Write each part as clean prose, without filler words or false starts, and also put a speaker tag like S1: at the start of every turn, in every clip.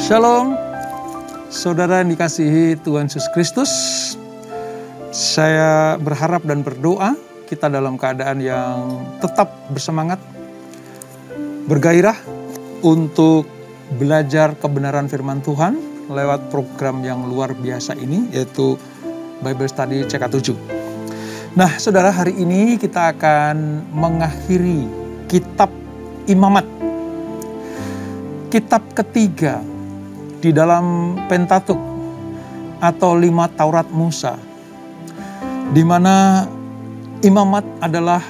S1: Shalom, saudara yang dikasihi Tuhan Yesus Kristus. Saya berharap dan berdoa kita dalam keadaan yang tetap bersemangat, bergairah untuk belajar kebenaran firman Tuhan lewat program yang luar biasa ini, yaitu Bible Study CK7. Nah, saudara, hari ini kita akan mengakhiri kitab Imamat, kitab ketiga di dalam Pentatuk atau 5 Taurat Musa, di mana Imamat adalah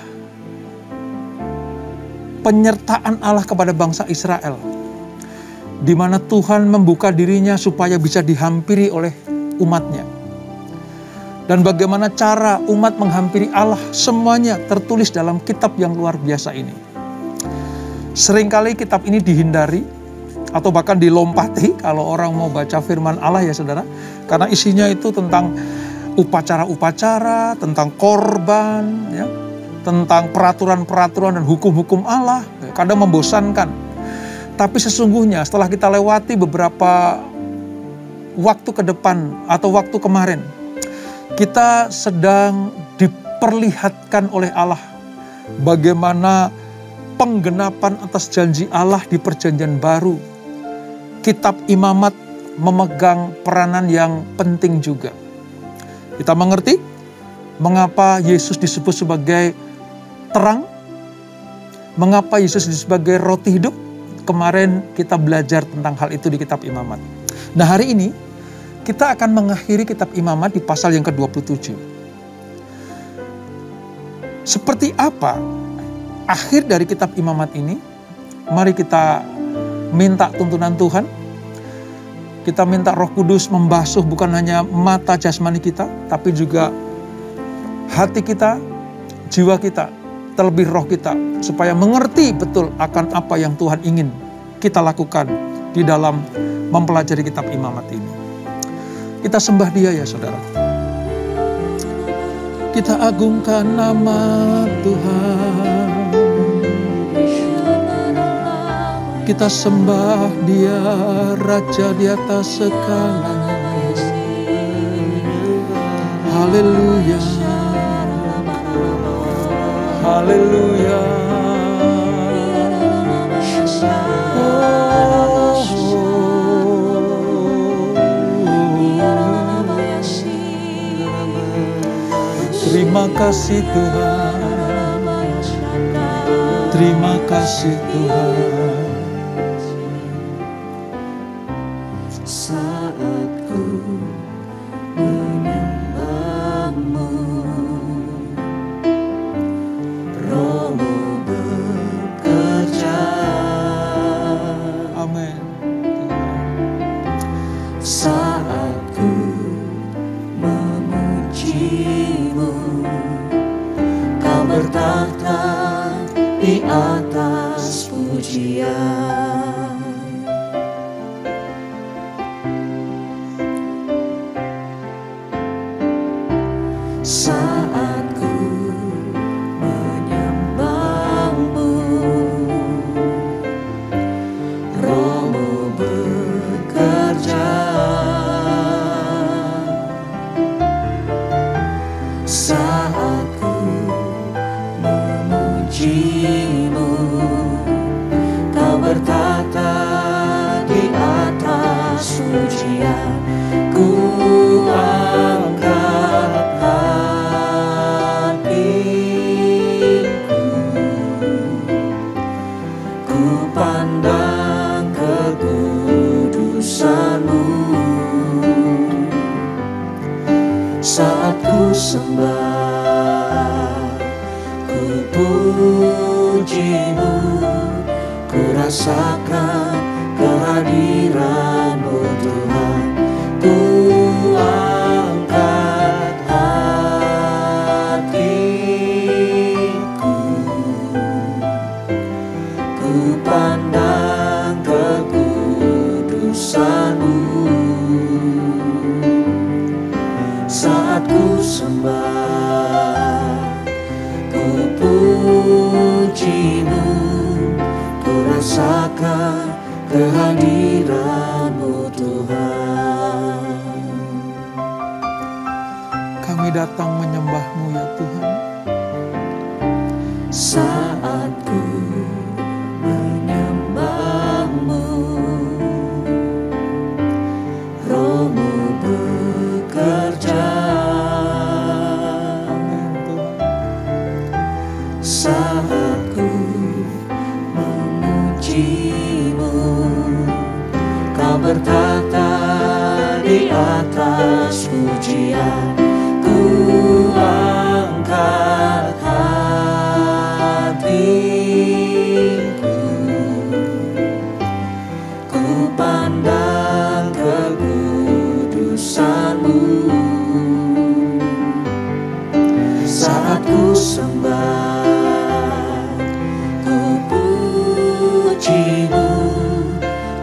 S1: penyertaan Allah kepada bangsa Israel, di mana Tuhan membuka dirinya supaya bisa dihampiri oleh umatnya. Dan bagaimana cara umat menghampiri Allah, semuanya tertulis dalam kitab yang luar biasa ini. Seringkali kitab ini dihindari atau bahkan dilompati kalau orang mau baca firman Allah, ya saudara. Karena isinya itu tentang upacara-upacara, tentang korban, ya, tentang peraturan-peraturan dan hukum-hukum Allah. Kadang membosankan. Tapi sesungguhnya setelah kita lewati beberapa waktu ke depan atau waktu kemarin, kita sedang diperlihatkan oleh Allah bagaimana penggenapan atas janji Allah di perjanjian baru. Kitab Imamat memegang peranan yang penting juga. Kita mengerti mengapa Yesus disebut sebagai terang, mengapa Yesus disebut sebagai roti hidup. Kemarin kita belajar tentang hal itu di kitab Imamat. Nah, hari ini kita akan mengakhiri kitab Imamat di pasal yang ke-27. Seperti apa akhir dari kitab Imamat ini? Mari kita minta tuntunan Tuhan. Kita minta Roh Kudus membasuh bukan hanya mata jasmani kita, tapi juga hati kita, jiwa kita, terlebih roh kita, supaya mengerti betul akan apa yang Tuhan ingin kita lakukan di dalam mempelajari kitab Imamat ini. Kita sembah Dia, ya saudara. Kita agungkan nama Tuhan. Kita sembah Dia, Raja di atas segalanya. Haleluya, haleluya. Terima kasih Tuhan, terima kasih Tuhan.
S2: Saat ku menyembahmu, Roh-Mu bekerja.
S1: Amin.
S2: Saat ku memujimu, Kau bertahta di atas pujian. Saat ku menyembahmu, Roh-Mu bekerja. Saat ku memujimu, Kau bertahta di atas pujian. Ku angkat hatiku, ku pandang kekudusan-Mu. Saat ku sembah, ku puji-Mu, ku rasakan kehadiran-Mu Tuhan. Ku angkat hatiku, ku pandang kekudusan-Mu. Saat ku sembah, ku puji-Mu, ku rasakan kehadiran-Mu Tuhan.
S1: Kami datang menyembah-Mu ya Tuhan.
S2: Saat ku menyembah-Mu, Roh-Mu bekerja.
S1: Amin Tuhan.
S2: Saat ku memuji-Mu, Kau bertata di atas pujian. Ku angkat hatiku, ku pandang kekudusan-Mu. Saat ku sembah, ku puji-Mu,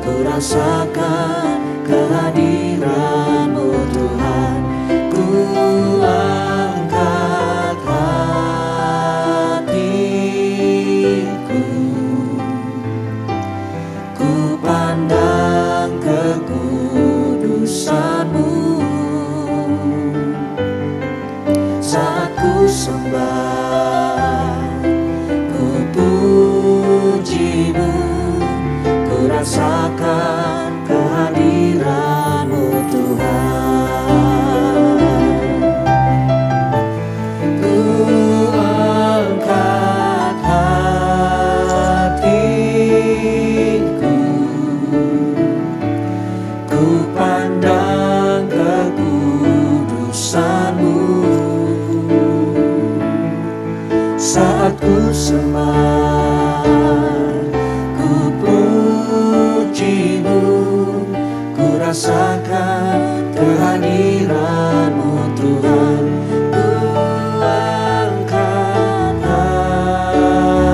S2: ku rasakan kehadiran-Mu Tuhan. Ku angkat hatiku, ku pandang kekudusan-Mu. Saat ku sembah, ku puji-Mu, ku rasakan kehadiran-Mu Tuhan. Ku angkat hatiku, ku pandang kekudusan-Mu. Saat ku sembah, ku puji-Mu, ku rasakan kehadiran-Mu Tuhan. Ku angkat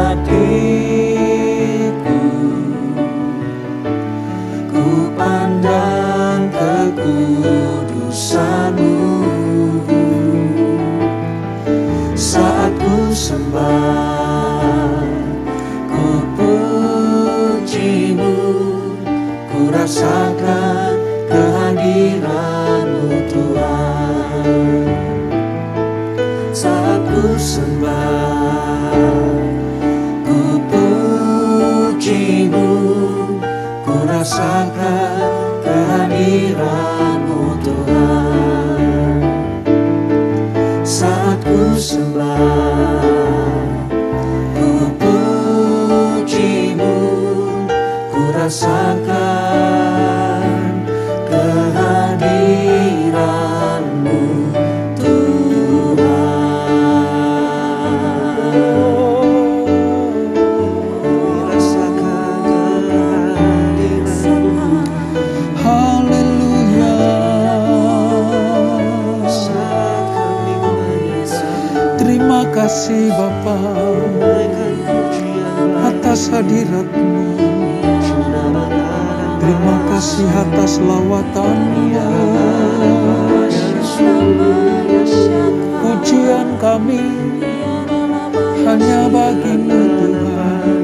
S2: hatiku, ku pandang kekudusan-Mu. Saat ku sembah, ku puji-Mu, ku rasakan kehadiran-Mu Tuhan. Saat ku sembah, ku puji-Mu, ku rasakan kehadiran-Mu Tuhan. Saat ku sembah, ku puji-Mu, ku rasakan kehadiran-Mu Tuhan. Rasakan kehadiran-Mu.
S1: Haleluya. Terima kasih Bapa atas hadirat-Mu. Terima kasih atas lawatan-Mu. Pujian kami hanya bagi-Mu Tuhan.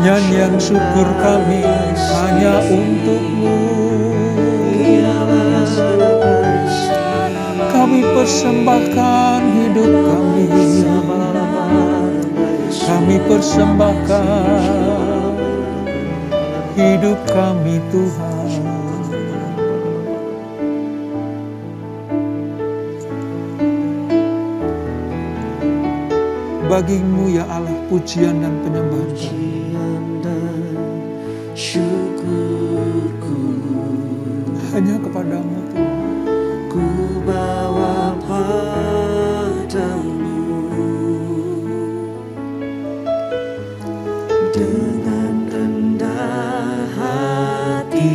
S1: Nyanyian syukur kami hanya untuk-Mu. Kami persembahkan hidup kami. Kami persembahkan hidup kami Tuhan. Bagi-Mu ya Allah pujian dan penyembahan kami.
S2: Pujian dan syukurku
S1: Hanya kepadamu Tuhan.
S2: ku bawa padamu. Dengan rendah hati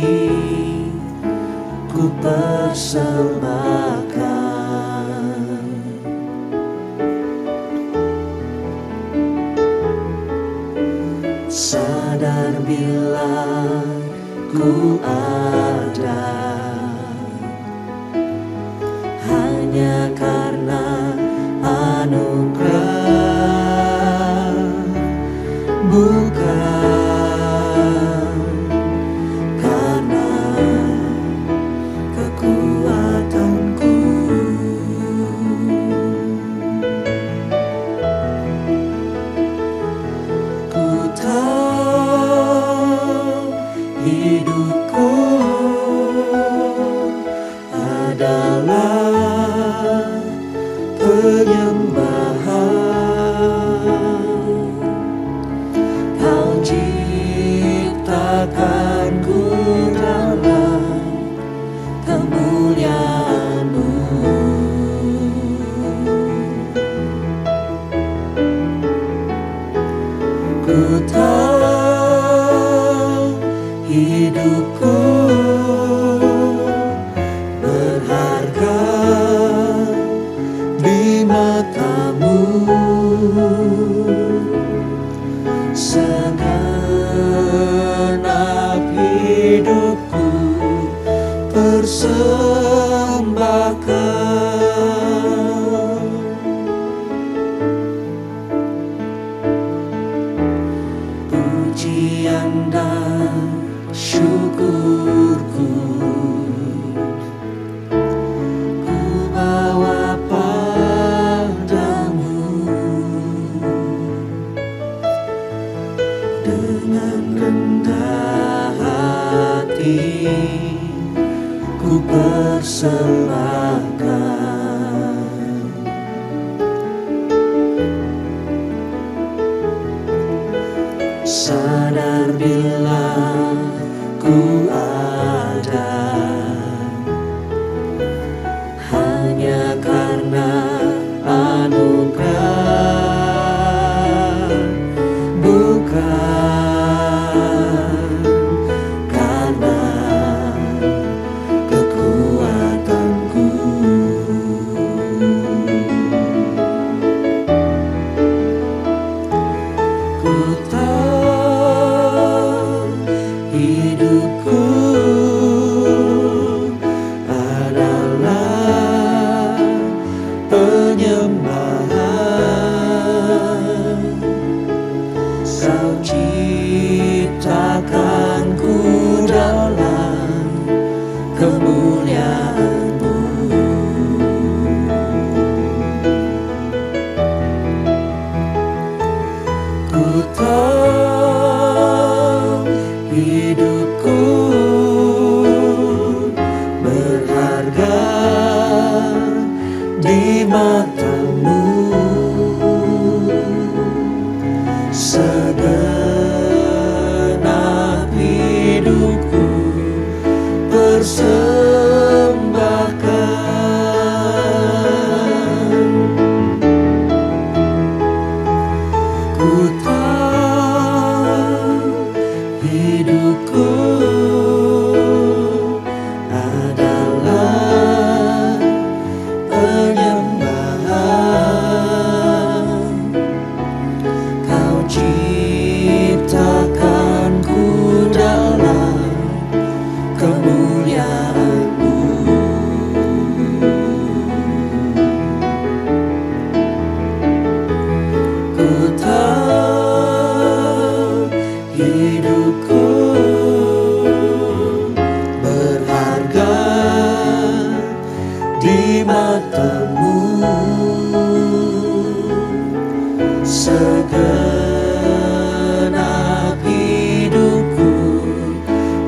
S2: ku persembahkan. Sadar bila ku ada hanya karena anugerah, bukan pujian dan syukurku ku bawa padamu. Dengan rendah hati ku persembahkan, sadar bila ku ada hanya karena anugerah, bukan karena kekuatanku. Ku tahu hidupku adalah penyembahan. Kau ciptakanku dalam kemuliaan-Mu. Ku tahu hidupku berharga di mata-Mu. Segenap hidupku persembahkan. Ku tahu hidupku adalah penyembahan. Kau ciptakanku dalam kemuliaan-Mu. Ku tahu hidupku berharga di mata-Mu. Segenap hidupku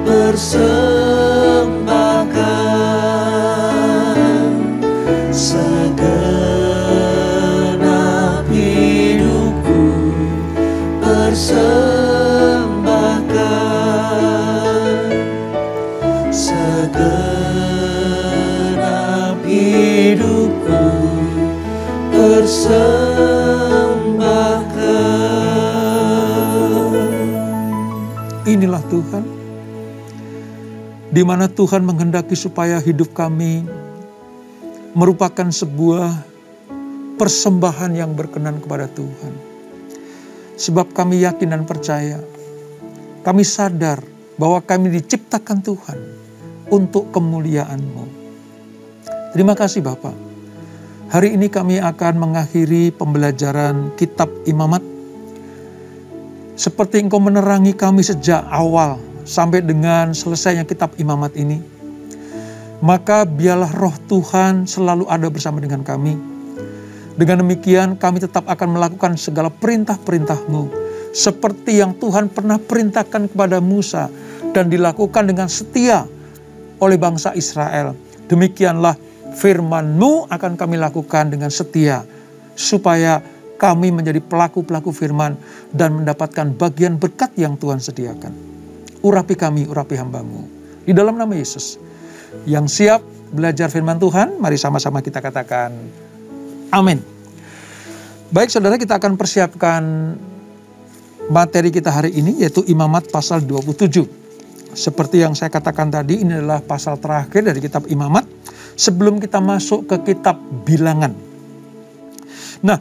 S2: persembahkan. Segenap hidupku persembahkan. Segenap hidupku persembahkan.
S1: Inilah Tuhan, di mana Tuhan menghendaki supaya hidup kami merupakan sebuah persembahan yang berkenan kepada Tuhan. Sebab kami yakin dan percaya, kami sadar bahwa kami diciptakan Tuhan untuk kemuliaan-Mu. Terima kasih Bapak. Hari ini kami akan mengakhiri pembelajaran kitab Imamat. Seperti Engkau menerangi kami sejak awal sampai dengan selesainya kitab Imamat ini, maka biarlah roh Tuhan selalu ada bersama dengan kami. Dengan demikian kami tetap akan melakukan segala perintah-perintah-Mu, seperti yang Tuhan pernah perintahkan kepada Musa dan dilakukan dengan setia oleh bangsa Israel. Demikianlah firman-Mu akan kami lakukan dengan setia, supaya kami menjadi pelaku-pelaku firman dan mendapatkan bagian berkat yang Tuhan sediakan. Urapi kami, urapi hamba-Mu. Di dalam nama Yesus. Yang siap belajar firman Tuhan, mari sama-sama kita katakan amin. Baik saudara, kita akan persiapkan materi kita hari ini, yaitu Imamat pasal 27. Seperti yang saya katakan tadi, ini adalah pasal terakhir dari kitab Imamat sebelum kita masuk ke kitab Bilangan. Nah,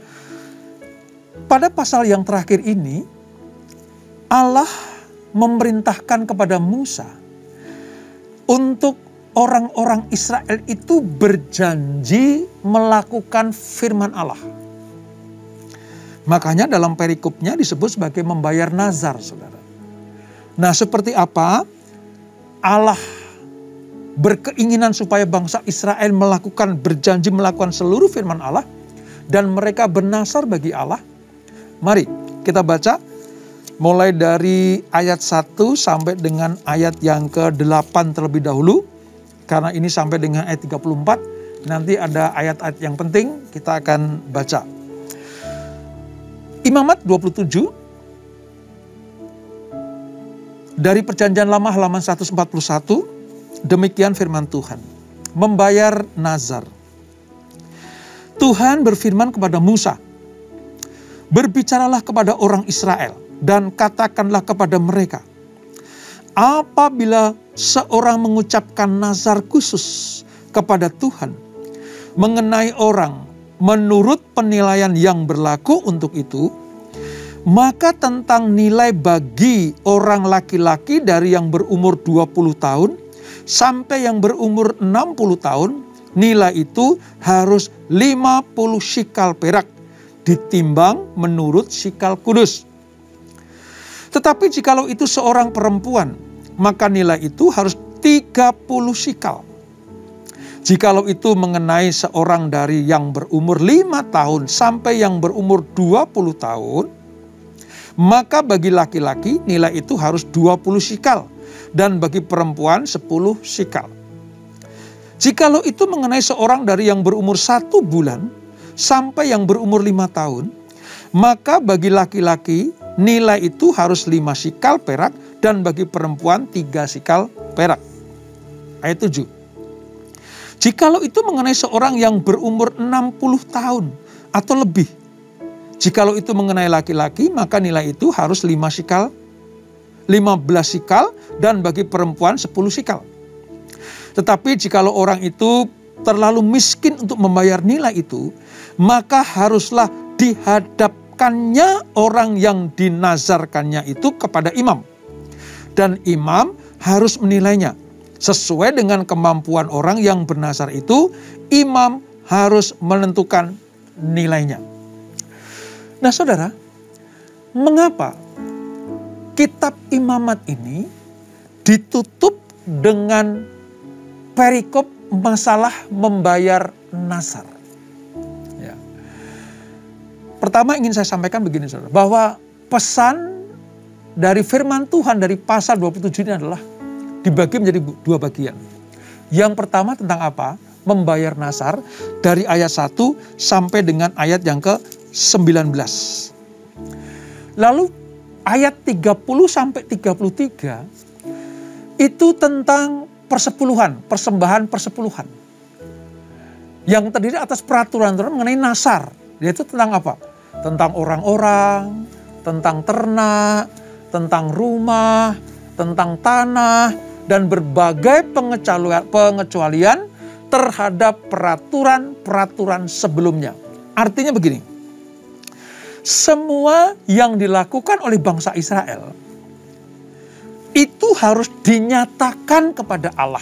S1: pada pasal yang terakhir ini, Allah memerintahkan kepada Musa untuk orang-orang Israel itu berjanji melakukan firman Allah. Makanya dalam perikopnya disebut sebagai membayar nazar, saudara. Nah, seperti apa Allah berkeinginan supaya bangsa Israel berjanji melakukan seluruh firman Allah dan mereka bernasar bagi Allah? Mari kita baca mulai dari ayat 1 sampai dengan ayat yang ke-8 terlebih dahulu. Karena ini sampai dengan ayat 34, nanti ada ayat-ayat yang penting kita akan baca. Imamat 27 dari Perjanjian Lama halaman 141, demikian firman Tuhan. Membayar nazar. Tuhan berfirman kepada Musa, berbicaralah kepada orang Israel dan katakanlah kepada mereka, apabila seorang mengucapkan nazar khusus kepada Tuhan mengenai orang menurut penilaian yang berlaku untuk itu, maka tentang nilai bagi orang laki-laki dari yang berumur 20 tahun sampai yang berumur 60 tahun, nilai itu harus 50 shikal perak, ditimbang menurut shikal kudus. Tetapi jikalau itu seorang perempuan, maka nilai itu harus 30 shikal. Jikalau itu mengenai seorang dari yang berumur 5 tahun sampai yang berumur 20 tahun, maka bagi laki-laki nilai itu harus 20 shikal dan bagi perempuan 10 shikal. Jikalau itu mengenai seorang dari yang berumur 1 bulan sampai yang berumur 5 tahun, maka bagi laki-laki nilai itu harus 5 shikal perak dan bagi perempuan 3 shikal perak. Ayat 7. Jikalau itu mengenai seorang yang berumur 60 tahun atau lebih, jikalau itu mengenai laki-laki, maka nilai itu harus 5 shikal, 15 shikal dan bagi perempuan 10 shikal. Tetapi jikalau orang itu terlalu miskin untuk membayar nilai itu, maka haruslah dihadapkannya orang yang dinazarkannya itu kepada imam. Dan imam harus menilainya. Sesuai dengan kemampuan orang yang bernazar itu, imam harus menentukan nilainya. Nah saudara, mengapa kitab imamat ini ditutup dengan perikop masalah membayar nazar? Ya. Pertama ingin saya sampaikan begini saudara, bahwa pesan dari firman Tuhan dari pasal 27 ini adalah dibagi menjadi 2 bagian. Yang pertama tentang apa? Membayar nazar dari ayat 1 sampai dengan ayat yang ke-19. Lalu ayat 30 sampai 33 itu tentang persepuluhan, persembahan persepuluhan. Yang terdiri atas peraturan mengenai nazar. Yaitu tentang apa? Tentang orang-orang, tentang ternak, tentang rumah, tentang tanah, dan berbagai pengecualian terhadap peraturan-peraturan sebelumnya. Artinya begini, semua yang dilakukan oleh bangsa Israel itu harus dinyatakan kepada Allah.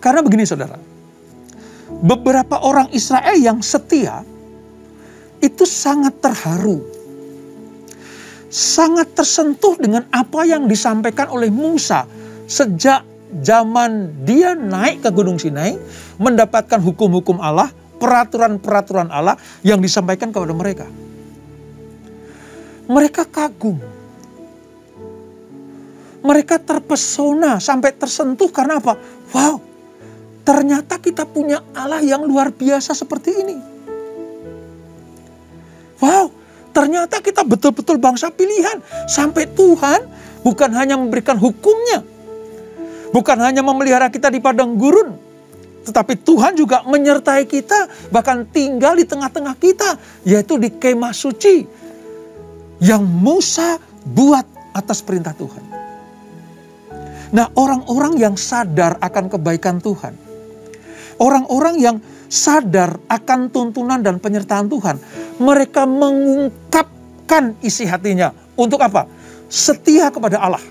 S1: Karena begini saudara, beberapa orang Israel yang setia itu sangat terharu, sangat tersentuh dengan apa yang disampaikan oleh Musa sejak zaman dia naik ke Gunung Sinai, mendapatkan hukum-hukum Allah, peraturan-peraturan Allah yang disampaikan kepada mereka. Mereka kagum. Mereka terpesona sampai tersentuh karena apa? Wow, ternyata kita punya Allah yang luar biasa seperti ini. Wow, ternyata kita betul-betul bangsa pilihan. Sampai Tuhan bukan hanya memberikan hukumnya, bukan hanya memelihara kita di padang gurun, tetapi Tuhan juga menyertai kita, bahkan tinggal di tengah-tengah kita, yaitu di kemah suci yang Musa buat atas perintah Tuhan. Nah, orang-orang yang sadar akan kebaikan Tuhan, orang-orang yang sadar akan tuntunan dan penyertaan Tuhan, mereka mengungkapkan isi hatinya. Untuk apa? Setia kepada Allah.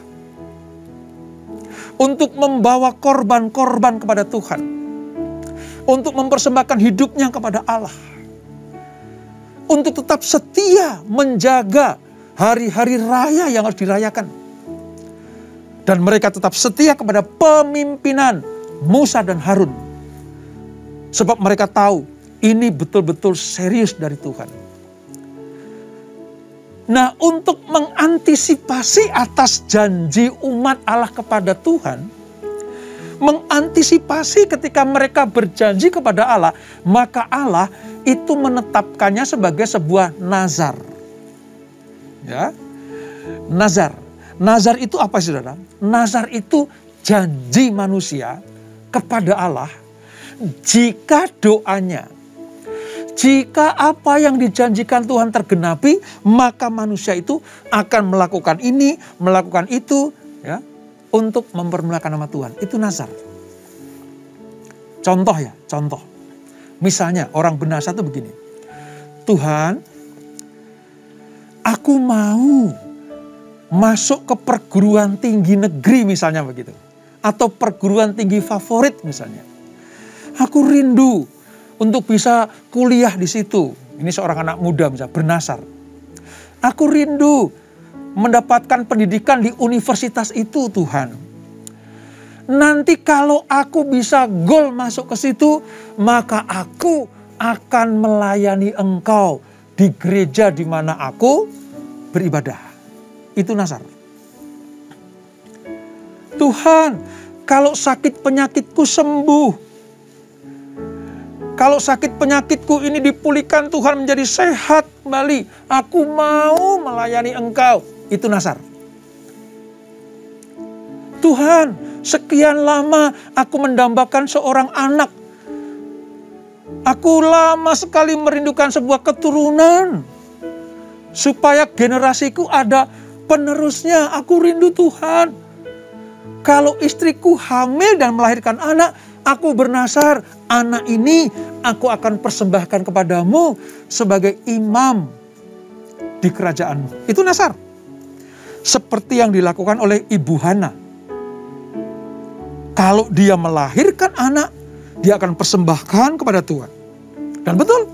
S1: Untuk membawa korban-korban kepada Tuhan. Untuk mempersembahkan hidupnya kepada Allah. Untuk tetap setia menjaga hari-hari raya yang harus dirayakan. Dan mereka tetap setia kepada pemimpinan Musa dan Harun. Sebab mereka tahu ini betul-betul serius dari Tuhan. Nah, untuk mengantisipasi atas janji umat Allah kepada Tuhan, mengantisipasi ketika mereka berjanji kepada Allah, maka Allah itu menetapkannya sebagai sebuah nazar. Ya, nazar. Nazar itu apa, saudara? Nazar itu janji manusia kepada Allah jika doanya, jika apa yang dijanjikan Tuhan tergenapi, maka manusia itu akan melakukan ini, melakukan itu, ya, untuk mempermuliakan nama Tuhan. Itu nazar. Contoh ya, contoh. Misalnya orang bernazar itu begini. Tuhan, aku mau masuk ke perguruan tinggi negeri misalnya begitu. Atau perguruan tinggi favorit misalnya. Aku rindu untuk bisa kuliah di situ. Ini seorang anak muda misalnya bernazar. Aku rindu mendapatkan pendidikan di universitas itu, Tuhan. Nanti kalau aku bisa gol masuk ke situ, maka aku akan melayani Engkau di gereja di mana aku beribadah. Itu nazar. Tuhan, kalau sakit penyakitku sembuh, kalau sakit penyakitku ini dipulihkan Tuhan menjadi sehat kembali, aku mau melayani Engkau. Itu nazar. Tuhan, sekian lama aku mendambakan seorang anak. Aku lama sekali merindukan sebuah keturunan. Supaya generasiku ada penerusnya. Aku rindu Tuhan. Kalau istriku hamil dan melahirkan anak, aku bernazar, anak ini aku akan persembahkan kepadamu sebagai imam di kerajaanmu. Itu nazar. Seperti yang dilakukan oleh Ibu Hana. Kalau dia melahirkan anak, dia akan persembahkan kepada Tuhan. Dan betul,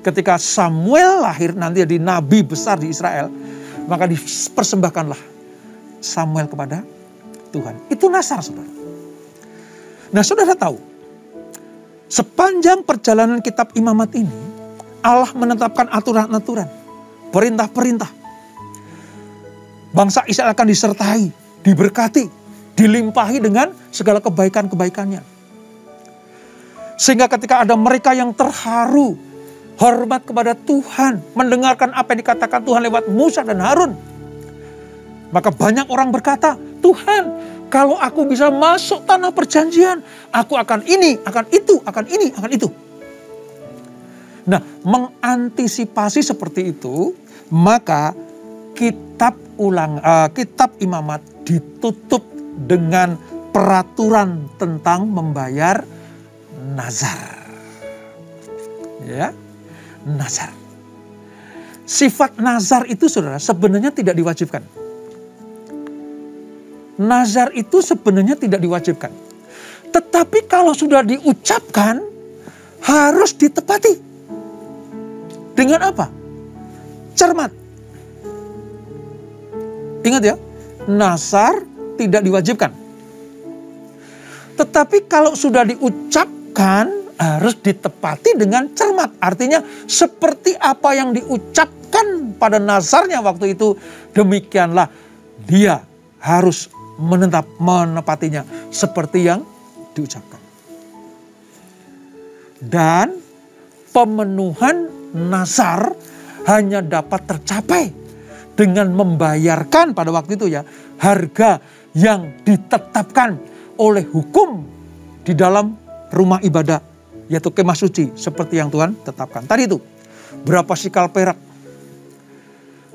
S1: ketika Samuel lahir nanti jadi nabi besar di Israel, maka dipersembahkanlah Samuel kepada Tuhan. Itu nazar, saudara. Nah, saudara tahu, sepanjang perjalanan kitab Imamat ini, Allah menetapkan aturan-aturan, perintah-perintah. Bangsa Israel akan disertai, diberkati, dilimpahi dengan segala kebaikan-kebaikannya. Sehingga ketika ada mereka yang terharu, hormat kepada Tuhan, mendengarkan apa yang dikatakan Tuhan lewat Musa dan Harun, maka banyak orang berkata, Tuhan, kalau aku bisa masuk tanah perjanjian, aku akan ini, akan itu, akan ini, akan itu. Nah, mengantisipasi seperti itu, maka kitab Imamat ditutup dengan peraturan tentang membayar nazar. Ya, nazar. Sifat nazar itu, saudara, sebenarnya tidak diwajibkan. Nazar itu sebenarnya tidak diwajibkan. Tetapi kalau sudah diucapkan, harus ditepati. Dengan apa? Cermat. Ingat ya, nazar tidak diwajibkan. Tetapi kalau sudah diucapkan, harus ditepati dengan cermat. Artinya seperti apa yang diucapkan pada nazarnya waktu itu, demikianlah dia harus menepatinya seperti yang diucapkan. Dan pemenuhan nazar hanya dapat tercapai dengan membayarkan pada waktu itu ya harga yang ditetapkan oleh hukum di dalam rumah ibadah, yaitu kemah suci seperti yang Tuhan tetapkan. Tadi itu berapa sikal perak,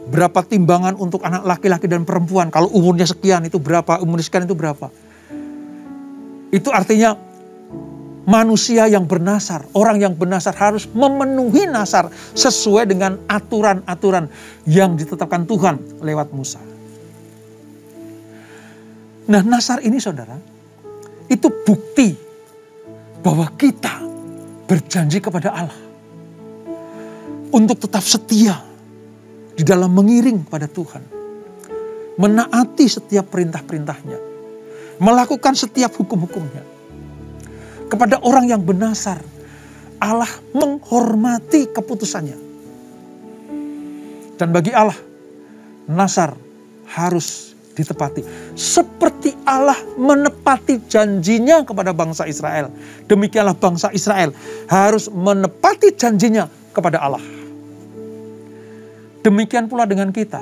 S1: berapa timbangan untuk anak laki-laki dan perempuan, kalau umurnya sekian itu berapa, umurnya sekian itu berapa. Itu artinya manusia yang bernazar, orang yang bernazar harus memenuhi nazar sesuai dengan aturan-aturan yang ditetapkan Tuhan lewat Musa. Nah, nazar ini, saudara, itu bukti bahwa kita berjanji kepada Allah untuk tetap setia di dalam mengiring pada Tuhan, menaati setiap perintah-perintahnya, melakukan setiap hukum-hukumnya. Kepada orang yang bernasar, Allah menghormati keputusannya. Dan bagi Allah, nasar harus ditepati. Seperti Allah menepati janjinya kepada bangsa Israel, demikianlah bangsa Israel harus menepati janjinya kepada Allah. Demikian pula dengan kita.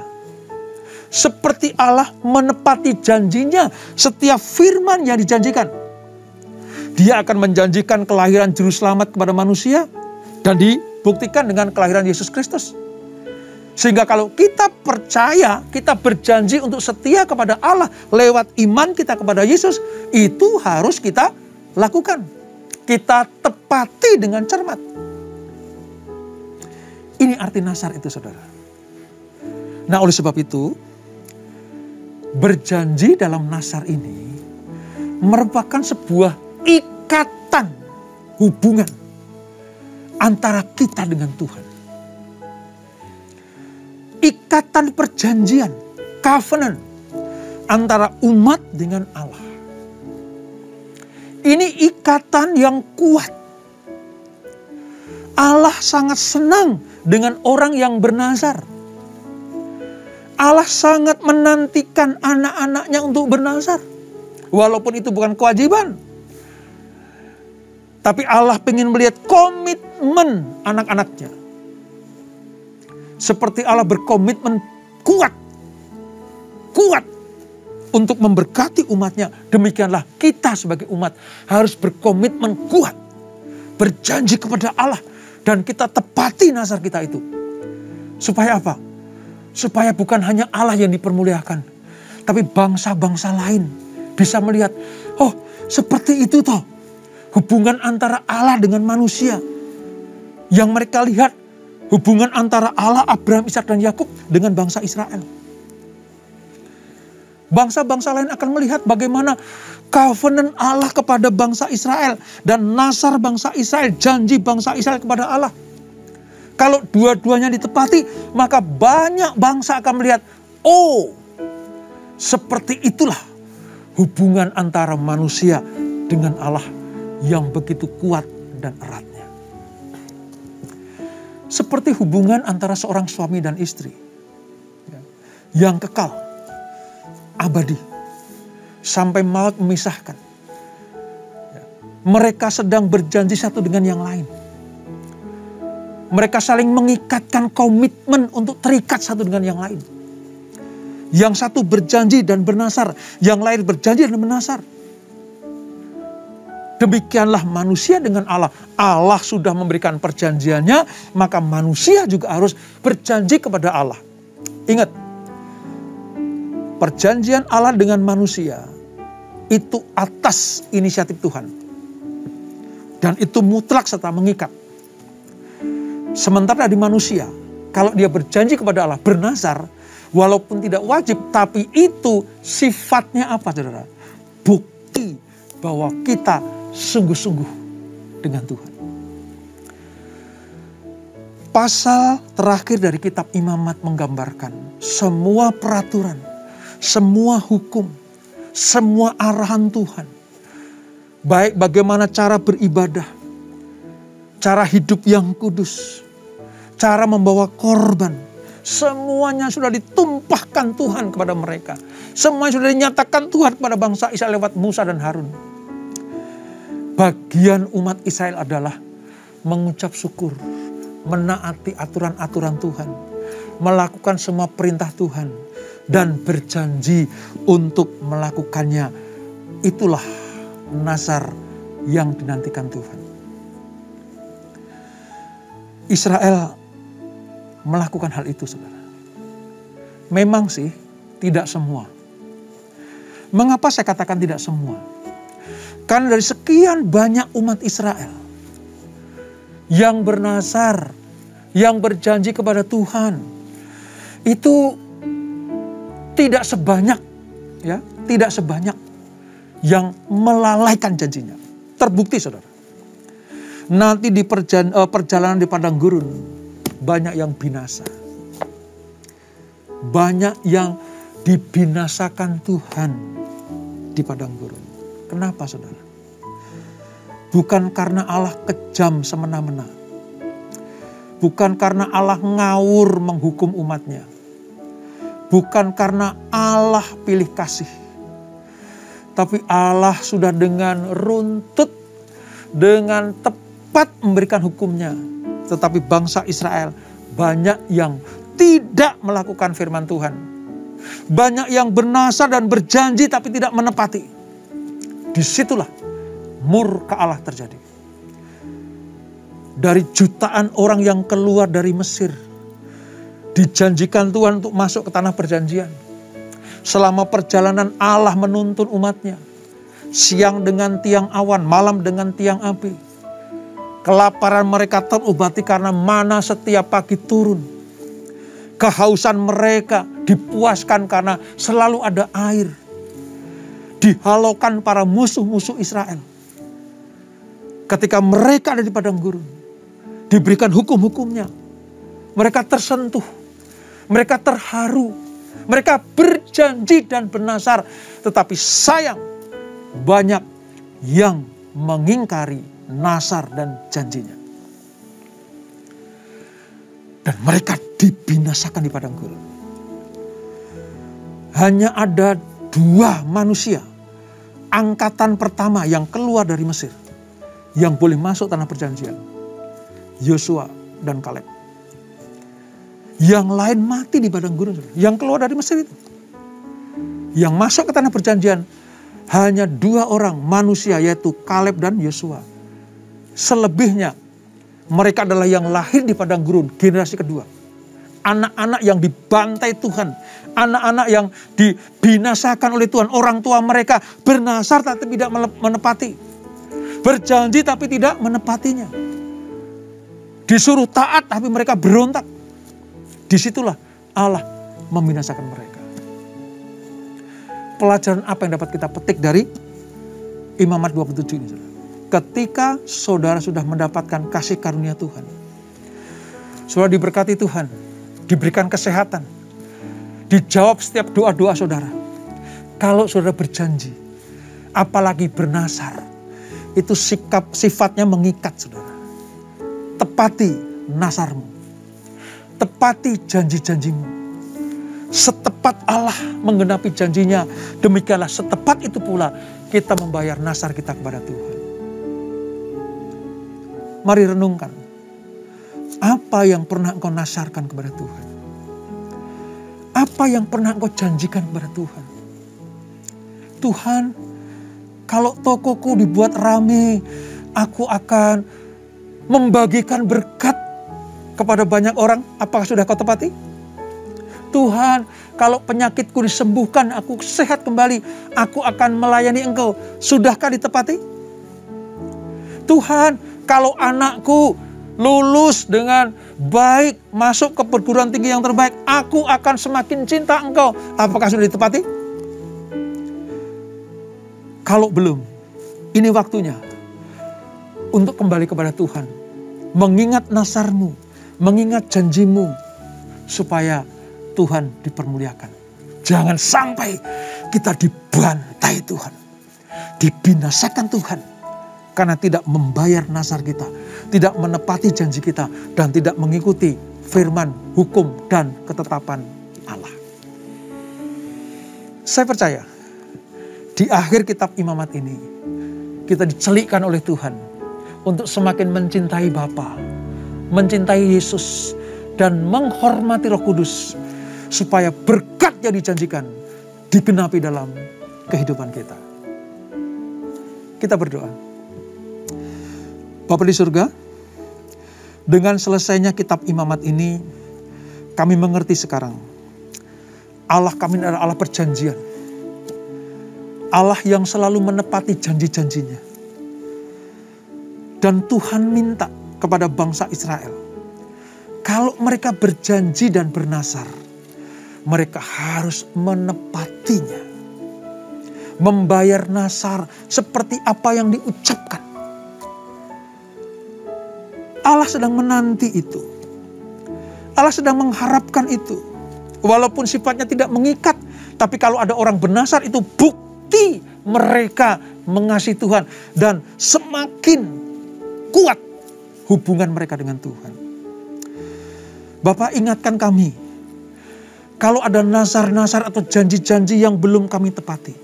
S1: Seperti Allah menepati janjinya, setiap firman yang dijanjikan. Dia akan menjanjikan kelahiran juru selamat kepada manusia dan dibuktikan dengan kelahiran Yesus Kristus. Sehingga kalau kita percaya, kita berjanji untuk setia kepada Allah lewat iman kita kepada Yesus, itu harus kita lakukan. Kita tepati dengan cermat. Ini arti nasar itu, saudara. Nah, oleh sebab itu, berjanji dalam nasar ini merupakan sebuah ikatan hubungan antara kita dengan Tuhan. Ikatan perjanjian, covenant antara umat dengan Allah. Ini ikatan yang kuat. Allah sangat senang dengan orang yang bernazar. Allah sangat menantikan anak-anaknya untuk bernazar. Walaupun itu bukan kewajiban. Tapi Allah ingin melihat komitmen anak-anaknya. Seperti Allah berkomitmen kuat untuk memberkati umatnya. Demikianlah kita sebagai umat harus berkomitmen kuat. Berjanji kepada Allah. Dan kita tepati nazar kita itu. Supaya apa? Supaya bukan hanya Allah yang dipermuliakan. Tapi bangsa-bangsa lain bisa melihat. Oh, seperti itu toh. Hubungan antara Allah dengan manusia. Yang mereka lihat. Hubungan antara Allah, Abraham, Ishak, dan Yakub dengan bangsa Israel. Bangsa-bangsa lain akan melihat bagaimana covenant Allah kepada bangsa Israel. Dan nasar bangsa Israel, janji bangsa Israel kepada Allah. Kalau dua-duanya ditepati, maka banyak bangsa akan melihat, oh, seperti itulah hubungan antara manusia dengan Allah yang begitu kuat dan eratnya. Seperti hubungan antara seorang suami dan istri yang kekal, abadi, sampai maut memisahkan. Mereka sedang berjanji satu dengan yang lain. Mereka saling mengikatkan komitmen untuk terikat satu dengan yang lain. Yang satu berjanji dan bernasar, yang lain berjanji dan bernasar. Demikianlah manusia dengan Allah. Allah sudah memberikan perjanjiannya, maka manusia juga harus berjanji kepada Allah. Ingat, perjanjian Allah dengan manusia itu atas inisiatif Tuhan. Dan itu mutlak serta mengikat. Sementara di manusia, kalau dia berjanji kepada Allah, bernazar, walaupun tidak wajib, tapi itu sifatnya apa, saudara? Bukti bahwa kita sungguh-sungguh dengan Tuhan. Pasal terakhir dari kitab Imamat menggambarkan semua peraturan, semua hukum, semua arahan Tuhan. Baik bagaimana cara beribadah, cara hidup yang kudus, cara membawa korban. Semuanya sudah ditumpahkan Tuhan kepada mereka. Semuanya sudah dinyatakan Tuhan kepada bangsa Israel lewat Musa dan Harun. Bagian umat Israel adalah mengucap syukur, menaati aturan-aturan Tuhan, melakukan semua perintah Tuhan, dan berjanji untuk melakukannya. Itulah nasar yang dinantikan Tuhan. Israel melakukan hal itu, saudara. Memang sih tidak semua. Mengapa saya katakan tidak semua? Karena dari sekian banyak umat Israel yang bernasar, yang berjanji kepada Tuhan, itu tidak sebanyak yang melalaikan janjinya. Terbukti, saudara. Nanti di perjalanan di padang gurun banyak yang binasa. banyak yang dibinasakan Tuhan di padang gurun. Kenapa saudara? Bukan karena Allah kejam semena-mena. Bukan karena Allah ngawur menghukum umatnya. Bukan karena Allah pilih kasih. Tapi Allah sudah dengan runtut, dengan tepat memberikan hukumnya. Tetapi bangsa Israel banyak yang tidak melakukan firman Tuhan. Banyak yang bernasar dan berjanji tapi tidak menepati. Disitulah murka Allah terjadi. Dari jutaan orang yang keluar dari Mesir, dijanjikan Tuhan untuk masuk ke tanah perjanjian. Selama perjalanan Allah menuntun umatnya. Siang dengan tiang awan, malam dengan tiang api. Kelaparan mereka terobati karena mana setiap pagi turun. Kehausan mereka dipuaskan karena selalu ada air. Dihalaukan para musuh-musuh Israel. Ketika mereka ada di padang gurun, diberikan hukum-hukumnya, mereka tersentuh, mereka terharu, mereka berjanji dan bernasar. Tetapi sayang, banyak yang mengingkari nasar dan janjinya. Dan mereka dibinasakan di padang gurun. Hanya ada 2 manusia, angkatan pertama yang keluar dari Mesir, yang boleh masuk tanah perjanjian. Yosua dan Kaleb. Yang lain mati di padang gurun. Yang keluar dari Mesir itu. Yang masuk ke tanah perjanjian hanya 2 orang manusia, yaitu Kaleb dan Yosua. Selebihnya mereka adalah yang lahir di padang gurun, generasi kedua. Anak-anak yang dibantai Tuhan. Anak-anak yang dibinasakan oleh Tuhan. Orang tua mereka bernasar tapi tidak menepati. Berjanji tapi tidak menepatinya. Disuruh taat tapi mereka berontak. Disitulah Allah membinasakan mereka. Pelajaran apa yang dapat kita petik dari Imamat 27 ini? Ketika saudara sudah mendapatkan kasih karunia Tuhan, saudara diberkati Tuhan, diberikan kesehatan, dijawab setiap doa-doa saudara. Kalau saudara berjanji, apalagi bernasar, itu sifatnya mengikat saudara. Tepati nasarmu. Tepati janji-janjimu. Setepat Allah menggenapi janjinya, demikianlah setepat itu pula kita membayar nasar kita kepada Tuhan. Mari renungkan. Apa yang pernah engkau nasarkan kepada Tuhan? Apa yang pernah engkau janjikan kepada Tuhan? Tuhan, kalau tokoku dibuat rame, aku akan membagikan berkat kepada banyak orang. Apakah sudah kau tepati? Tuhan, kalau penyakitku disembuhkan, aku sehat kembali, aku akan melayani engkau. Sudahkah ditepati? Tuhan, kalau anakku lulus dengan baik, masuk ke perguruan tinggi yang terbaik, aku akan semakin cinta engkau. Apakah sudah ditepati? Kalau belum, ini waktunya untuk kembali kepada Tuhan. Mengingat nasarmu, mengingat janjimu, supaya Tuhan dipermuliakan. Jangan sampai kita dibantai Tuhan, dibinasakan Tuhan, karena tidak membayar nasar kita, tidak menepati janji kita, dan tidak mengikuti firman, hukum, dan ketetapan Allah. Saya percaya, di akhir kitab Imamat ini, kita dicelikkan oleh Tuhan untuk semakin mencintai Bapa, mencintai Yesus, dan menghormati Roh Kudus, supaya berkat yang dijanjikan digenapi dalam kehidupan kita. Kita berdoa. Bapa di surga, dengan selesainya kitab Imamat ini, kami mengerti sekarang, Allah kami adalah Allah perjanjian. Allah yang selalu menepati janji-janjinya. Dan Tuhan minta kepada bangsa Israel, kalau mereka berjanji dan bernasar, mereka harus menepatinya. Membayar nasar seperti apa yang diucapkan. Allah sedang menanti itu. Allah sedang mengharapkan itu. Walaupun sifatnya tidak mengikat, tapi kalau ada orang bernasar itu bukti mereka mengasihi Tuhan. Dan semakin kuat hubungan mereka dengan Tuhan. Bapak, ingatkan kami, kalau ada nasar-nasar atau janji-janji yang belum kami tepati,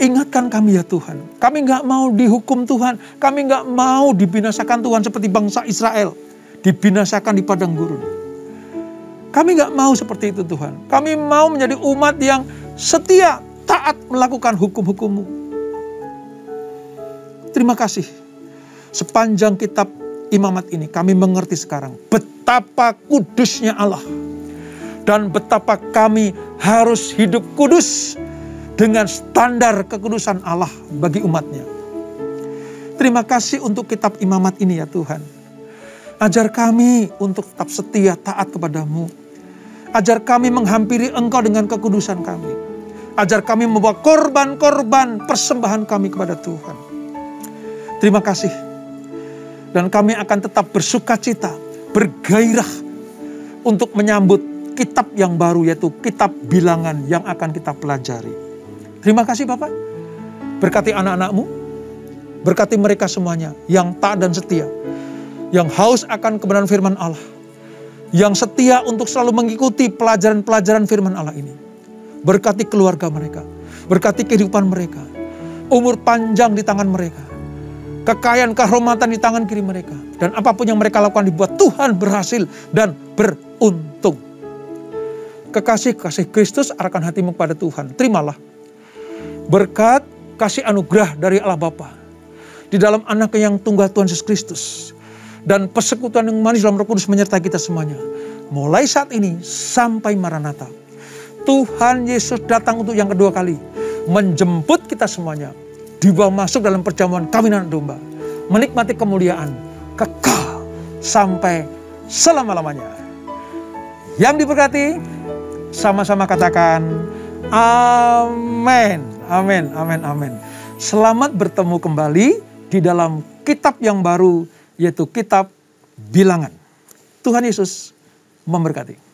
S1: ingatkan kami ya Tuhan. Kami gak mau dihukum Tuhan. Kami gak mau dibinasakan Tuhan seperti bangsa Israel. Dibinasakan di padang gurun. Kami gak mau seperti itu Tuhan. Kami mau menjadi umat yang setia, taat melakukan hukum-hukum-Mu. Terima kasih. Sepanjang kitab Imamat ini kami mengerti sekarang betapa kudusnya Allah. Dan betapa kami harus hidup kudus dengan standar kekudusan Allah bagi umatnya. Terima kasih untuk kitab Imamat ini ya Tuhan. Ajar kami untuk tetap setia taat kepadamu. Ajar kami menghampiri Engkau dengan kekudusan kami. Ajar kami membawa korban-korban persembahan kami kepada Tuhan. Terima kasih. Dan kami akan tetap bersukacita, bergairah untuk menyambut kitab yang baru, yaitu kitab Bilangan yang akan kita pelajari. Terima kasih Bapak. Berkati anak-anak-Mu. Berkati mereka semuanya yang taat dan setia. Yang haus akan kebenaran firman Allah. Yang setia untuk selalu mengikuti pelajaran-pelajaran firman Allah ini. Berkati keluarga mereka. Berkati kehidupan mereka. Umur panjang di tangan mereka. Kekayaan, kehormatan di tangan kiri mereka. Dan apapun yang mereka lakukan dibuat Tuhan berhasil dan beruntung. Kekasih-kasih Kristus arahkan hatimu kepada Tuhan. Terimalah berkat, kasih anugerah dari Allah Bapa di dalam Anaknya yang tunggal Tuhan Yesus Kristus. Dan persekutuan yang manis dalam Roh Kudus menyertai kita semuanya. Mulai saat ini sampai Maranatha. Tuhan Yesus datang untuk yang kedua kali. Menjemput kita semuanya. Dibawa masuk dalam perjamuan kawinan domba. Menikmati kemuliaan kekal sampai selama-lamanya. Yang diberkati, sama-sama katakan amin. Amin, amin, amin. Selamat bertemu kembali di dalam kitab yang baru, yaitu kitab Bilangan. Tuhan Yesus memberkati.